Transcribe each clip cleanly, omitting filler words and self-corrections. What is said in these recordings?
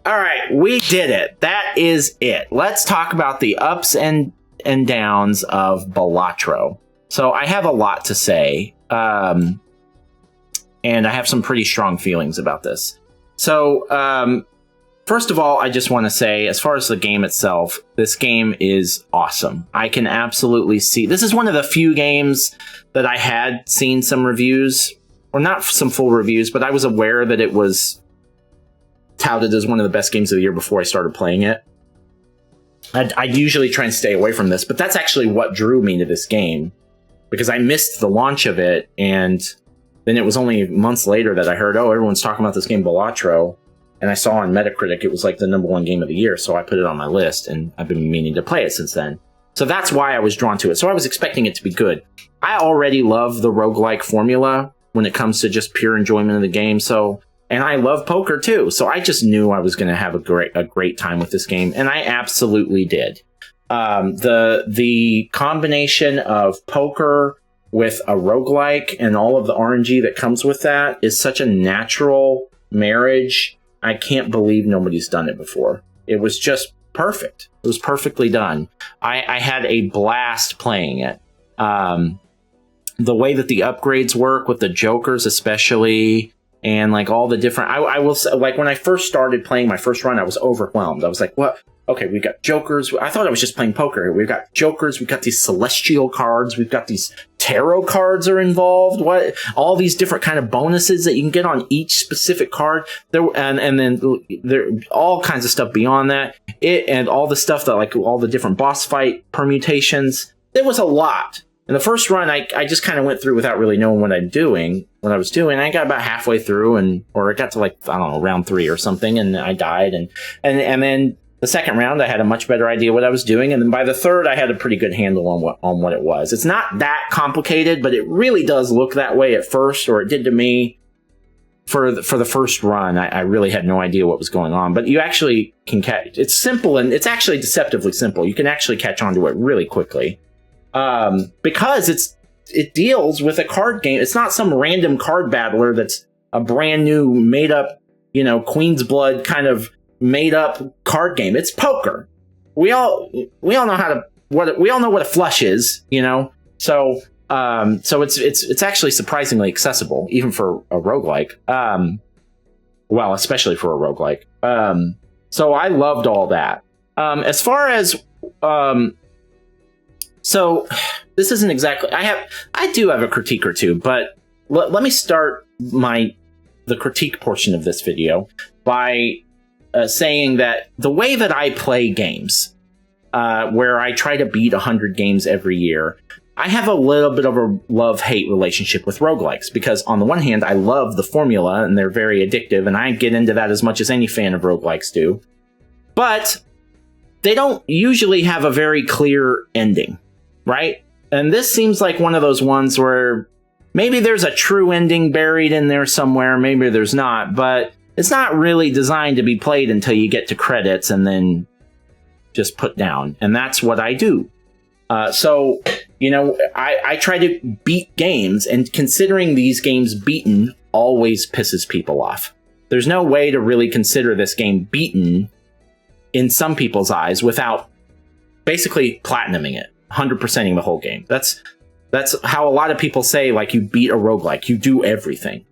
All right, we did it. That is it. Let's talk about the ups and downs of Balatro. So I have a lot to say, and I have some pretty strong feelings about this. So first of all, I just want to say, as far as the game itself, this game is awesome. I can absolutely see... This is one of the few games that I had seen some reviews, or not some full reviews, but I was aware that it was touted as one of the best games of the year before I started playing it. I usually try and stay away from this, but that's actually what drew me to this game, because I missed the launch of it, and then it was only months later that I heard, oh, everyone's talking about this game Balatro, and I saw on Metacritic it was like the #1 game of the year, so I put it on my list, and I've been meaning to play it since then. So that's why I was drawn to it. So I was expecting it to be good. I already love the roguelike formula when it comes to just pure enjoyment of the game, and I love poker too, so I just knew I was going to have a great time with this game, and I absolutely did. The combination of poker with a roguelike and all of the RNG that comes with that is such a natural marriage. I can't believe nobody's done it before. It was just perfect. It was perfectly done. I had a blast playing it. The way that the upgrades work with the jokers especially, and like all the different, I will say, like when I first started playing my first run, I was overwhelmed. I was like, what? Okay, we've got jokers. I thought I was just playing poker. We've got jokers. We've got these celestial cards. We've got these tarot cards are involved. What? All these different kind of bonuses that you can get on each specific card. And then there all kinds of stuff beyond that. And all the stuff that, like, all the different boss fight permutations. There was a lot. In the first run, I just kind of went through without really knowing what I was doing. I got about halfway through, or it got to, like, I don't know, round 3 or something, and I died. And then the second round, I had a much better idea what I was doing, and then by the third, I had a pretty good handle on what it was. It's not that complicated, but it really does look that way at first, or it did to me. For the first run, I really had no idea what was going on, but you actually can catch. It's simple, and it's actually deceptively simple. You can actually catch on to it really quickly. Because it deals with a card game. It's not some random card battler that's a brand new made up, Queen's Blood kind of made up card game. It's poker. We all know we all know what a flush is, So it's actually surprisingly accessible, even for a roguelike. Well, especially for a roguelike. So I loved all that. As far as so this isn't exactly, I do have a critique or two, but let me start the critique portion of this video by saying that the way that I play games, where I try to beat 100 games every year, I have a little bit of a love-hate relationship with roguelikes, because on the one hand, I love the formula and they're very addictive, and I get into that as much as any fan of roguelikes do, but they don't usually have a very clear ending. Right? And this seems like one of those ones where maybe there's a true ending buried in there somewhere, maybe there's not, but it's not really designed to be played until you get to credits and then just put down. And that's what I do. So, I try to beat games, and considering these games beaten always pisses people off. There's no way to really consider this game beaten in some people's eyes without basically platinuming it. 100%ing the whole game. That's how a lot of people say, like, you beat a roguelike, you do everything.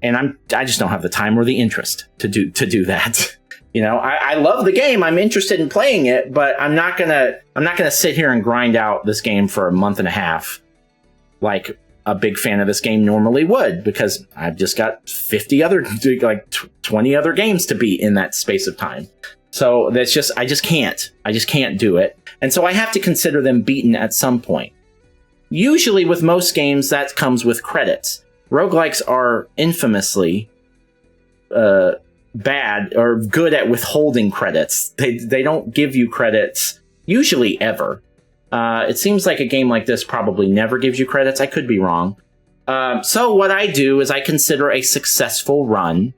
And I just don't have the time or the interest to do that. I love the game, I'm interested in playing it, but I'm not gonna sit here and grind out this game for a month and a half like a big fan of this game normally would, because I've just got 20 other games to beat in that space of time. So that's just, I just can't do it. And so I have to consider them beaten at some point. Usually with most games, that comes with credits. Roguelikes are infamously bad or good at withholding credits. They don't give you credits, usually ever. It seems like a game like this probably never gives you credits. I could be wrong. So what I do is I consider a successful run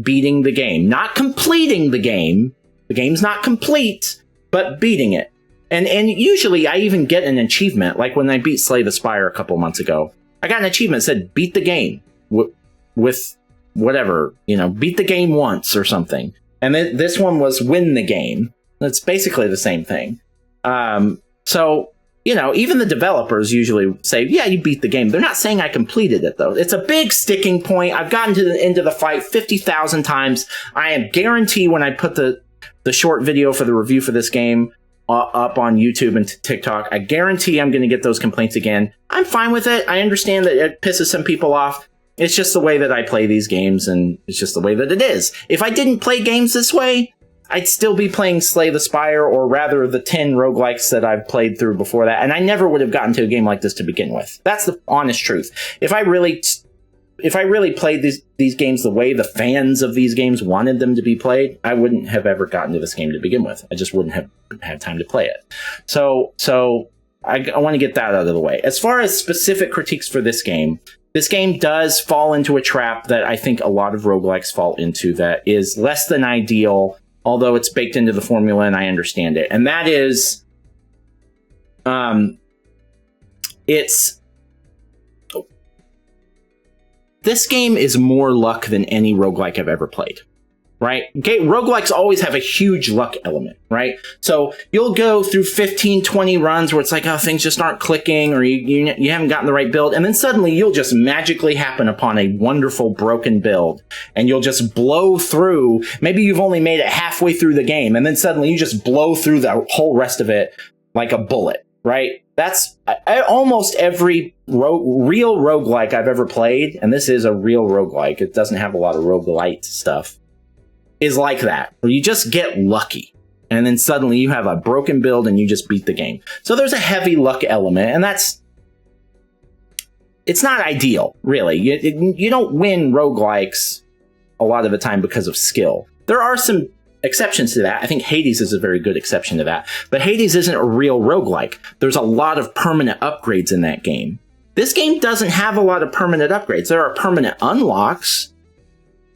beating the game. Not completing the game. The game's not complete, but beating it. And usually I even get an achievement, like when I beat Slay the Spire a couple months ago. I got an achievement that said, beat the game with whatever, beat the game once or something. And then this one was win the game. It's basically the same thing. So, even the developers usually say, yeah, you beat the game. They're not saying I completed it, though. It's a big sticking point. I've gotten to the end of the fight 50,000 times. I am guarantee when I put the short video for the review for this game up on YouTube and TikTok, I guarantee I'm going to get those complaints again. I'm fine with it. I understand that it pisses some people off. It's just the way that I play these games, and it's just the way that it is. If I didn't play games this way, I'd still be playing Slay the Spire, or rather the 10 roguelikes that I've played through before that, and I never would have gotten to a game like this to begin with. That's the honest truth. If I really played these games the way the fans of these games wanted them to be played, I wouldn't have ever gotten to this game to begin with. I just wouldn't have had time to play it. So I want to get that out of the way. As far as specific critiques for this game does fall into a trap that I think a lot of roguelikes fall into, that is less than ideal, although it's baked into the formula and I understand it. And that is, this game is more luck than any roguelike I've ever played, right? Roguelikes always have a huge luck element, right? So you'll go through 15, 20 runs where it's like, oh, things just aren't clicking, or you haven't gotten the right build, and then suddenly you'll just magically happen upon a wonderful broken build, and you'll just blow through. Maybe you've only made it halfway through the game, and then suddenly you just blow through the whole rest of it like a bullet, right? That's almost every real roguelike I've ever played, and this is a real roguelike. It doesn't have a lot of roguelite stuff. Is like that, where you just get lucky, and then suddenly you have a broken build and you just beat the game. So there's a heavy luck element, and it's not ideal, really. You don't win roguelikes a lot of the time because of skill. There are some exceptions to that. I think Hades is a very good exception to that. But Hades isn't a real roguelike. There's a lot of permanent upgrades in that game. This game doesn't have a lot of permanent upgrades. There are permanent unlocks.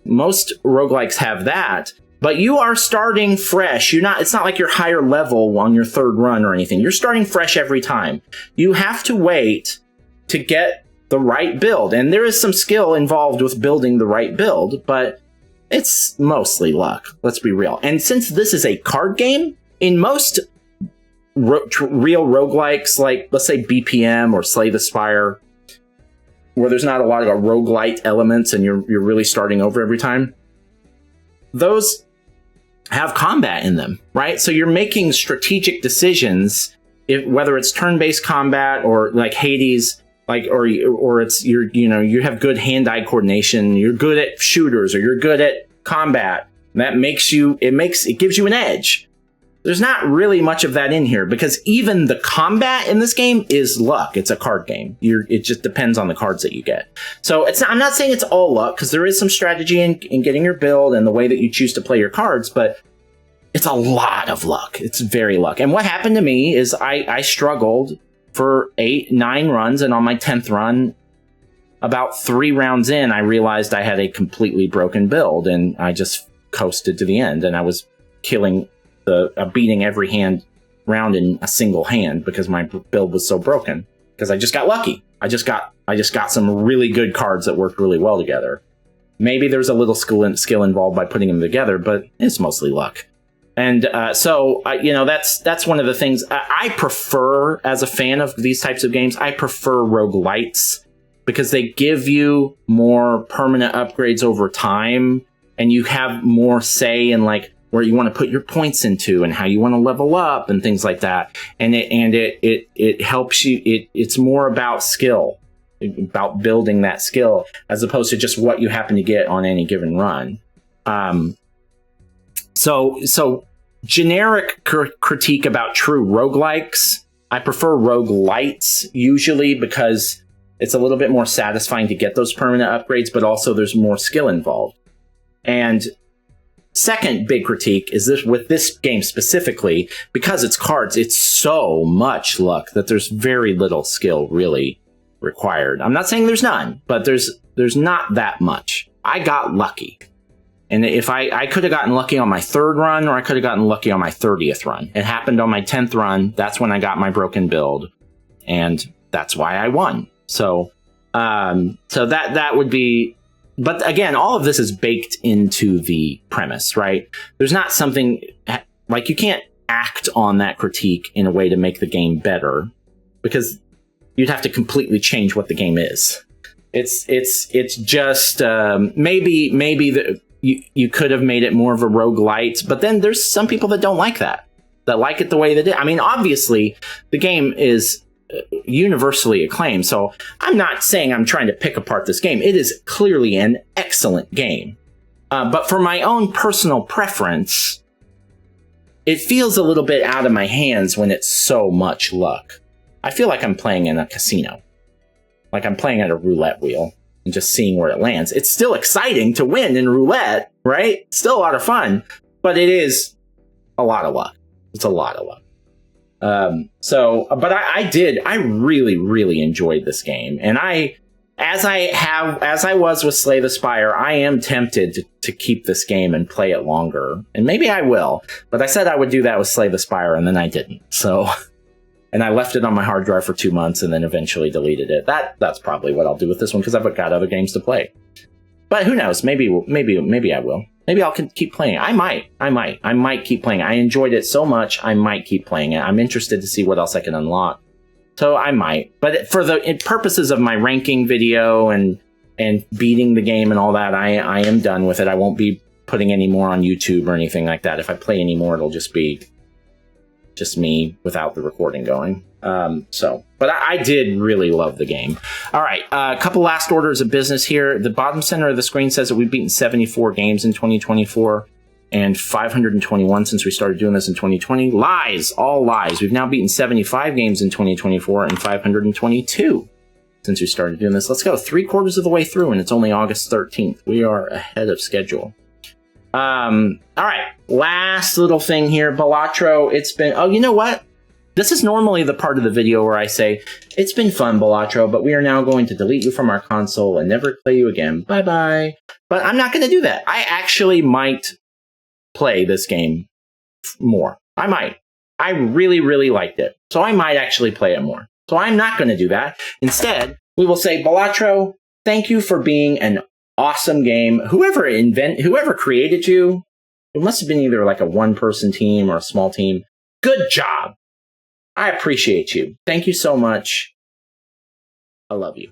Most roguelikes have that. But you are starting fresh. It's not like you're higher level on your third run or anything. You're starting fresh every time. You have to wait to get the right build. And there is some skill involved with building the right build, but it's mostly luck. Let's be real. And since this is a card game, in most real roguelikes, like let's say BPM or Slay the Spire, where there's not a lot of roguelite elements and you're really starting over every time, those have combat in them, right? So you're making strategic decisions, whether it's turn-based combat or like Hades, or it's you have good hand-eye coordination, you're good at shooters, or you're good at combat. That it gives you an edge. There's not really much of that in here, because even the combat in this game is luck. It's a card game. It just depends on the cards that you get. So I'm not saying it's all luck, because there is some strategy in getting your build and the way that you choose to play your cards, but it's a lot of luck. It's very luck. And what happened to me is I struggled for 8, 9 runs, and on my 10th run, about 3 rounds in, I realized I had a completely broken build, and I just coasted to the end, and I was beating every round in a single hand because my build was so broken, because I just got lucky. I just got some really good cards that worked really well together. Maybe there's a little skill involved by putting them together, but it's mostly luck. And that's one of the things I prefer as a fan of these types of games. I prefer roguelites because they give you more permanent upgrades over time, and you have more say in like where you want to put your points into and how you want to level up and things like that. And it helps you. It's more about skill, about building that skill, as opposed to just what you happen to get on any given run. So generic critique about true roguelikes. I prefer roguelites usually because it's a little bit more satisfying to get those permanent upgrades, but also there's more skill involved. And second big critique is this with this game specifically, because it's cards, it's so much luck that there's very little skill really required. I'm not saying there's none, but there's not that much. I got lucky. And if I could have gotten lucky on my 3rd run, or I could have gotten lucky on my 30th run. It happened on my 10th run. That's when I got my broken build, and that's why I won. So that would be but again, all of this is baked into the premise, right? There's not something like you can't act on that critique in a way to make the game better, because you'd have to completely change what the game is. It's just maybe you could have made it more of a roguelite, but then there's some people that don't like that like it the way that it. I mean, obviously the game is universally acclaimed, so I'm not saying I'm trying to pick apart this game. It is clearly an excellent game, but for my own personal preference, it feels a little bit out of my hands when it's so much luck. I feel like I'm playing in a casino, like I'm playing at a roulette wheel and just seeing where it lands. It's still exciting to win in roulette, right? Still a lot of fun, but it is a lot of luck. It's a lot of luck. But I really, really enjoyed this game. And as I was with Slay the Spire, I am tempted to keep this game and play it longer. And maybe I will, but I said I would do that with Slay the Spire, and then I didn't. So, and I left it on my hard drive for 2 months and then eventually deleted it. That's probably what I'll do with this one, because I've got other games to play. But who knows? Maybe I will. Maybe I'll keep playing it. I might keep playing it. I enjoyed it so much, I might keep playing it. I'm interested to see what else I can unlock. So I might. But for the purposes of my ranking video and beating the game and all that, I am done with it. I won't be putting any more on YouTube or anything like that. If I play any more, it'll just be just me without the recording going. But I did really love the game. All right, a couple last orders of business here. The bottom center of the screen says that we've beaten 74 games in 2024 and 521 since we started doing this in 2020. Lies, all lies. We've now beaten 75 games in 2024 and 522 since we started doing this. Let's go 3/4 of the way through, and it's only August 13th. We are ahead of schedule. All right, last little thing here, Balatro. It's been, oh, you know what? This is normally the part of the video where I say, it's been fun, Balatro, but we are now going to delete you from our console and never play you again. Bye-bye. But I'm not going to do that. I actually might play this game more. I might. I really, really liked it. So I might actually play it more. So I'm not going to do that. Instead, we will say, Balatro, thank you for being an awesome game. Whoever created you, it must have been either like a one-person team or a small team. Good job. I appreciate you. Thank you so much. I love you.